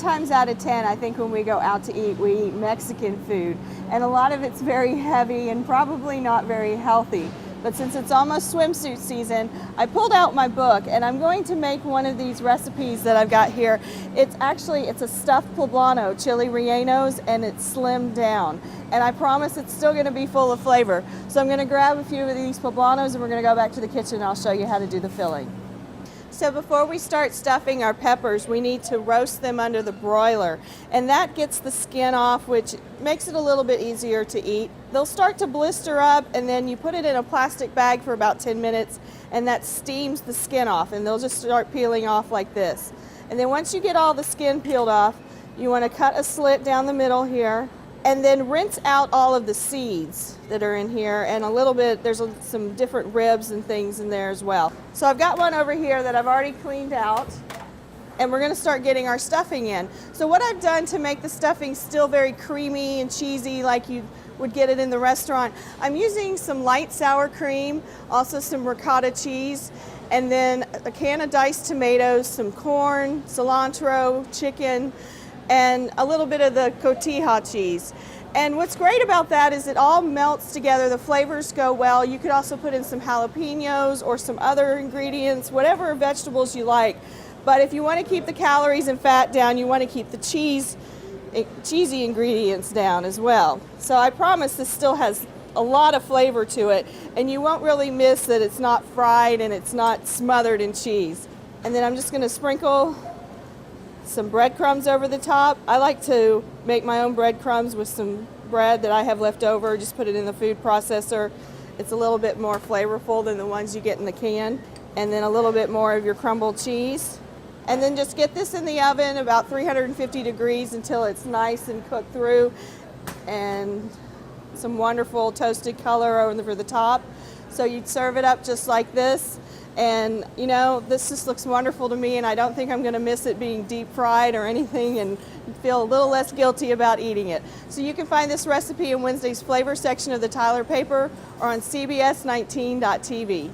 times out of 10, I think when we go out to eat, we eat Mexican food. And a lot of it's very heavy and probably not very healthy. But since it's almost swimsuit season, I pulled out my book and I'm going to make one of these recipes that I've got here. It's a stuffed poblano, chili rellenos, and it's slimmed down. And I promise it's still gonna be full of flavor. So I'm gonna grab a few of these poblanos and we're gonna go back to the kitchen and I'll show you how to do the filling. So before we start stuffing our peppers, we need to roast them under the broiler. And that gets the skin off, which makes it a little bit easier to eat. They'll start to blister up, and then you put it in a plastic bag for about 10 minutes, and that steams the skin off, and they'll just start peeling off like this. And then once you get all the skin peeled off, you want to cut a slit down the middle here, and then rinse out all of the seeds that are in here, and a little bit, there's some different ribs and things in there as well. So I've got one over here that I've already cleaned out, and we're gonna start getting our stuffing in. So what I've done to make the stuffing still very creamy and cheesy like you would get it in the restaurant, I'm using some light sour cream, also some ricotta cheese, and then a can of diced tomatoes, some corn, cilantro, chicken, and a little bit of the cotija cheese. And what's great about that is it all melts together, the flavors go well. You could also put in some jalapenos or some other ingredients, whatever vegetables you like. But if you want to keep the calories and fat down, you want to keep the cheesy ingredients down as well. So I promise this still has a lot of flavor to it, and you won't really miss that it's not fried and it's not smothered in cheese. And then I'm just going to sprinkle some breadcrumbs over the top. I like to make my own breadcrumbs with some bread that I have left over, just put it in the food processor. It's a little bit more flavorful than the ones you get in the can. And then a little bit more of your crumbled cheese. And then just get this in the oven about 350 degrees until it's nice and cooked through, and some wonderful toasted color over the top. So you'd serve it up just like this. And you know, this just looks wonderful to me, and I don't think I'm going to miss it being deep fried or anything, and feel a little less guilty about eating it. So you can find this recipe in Wednesday's flavor section of the Tyler paper or on cbs19.tv.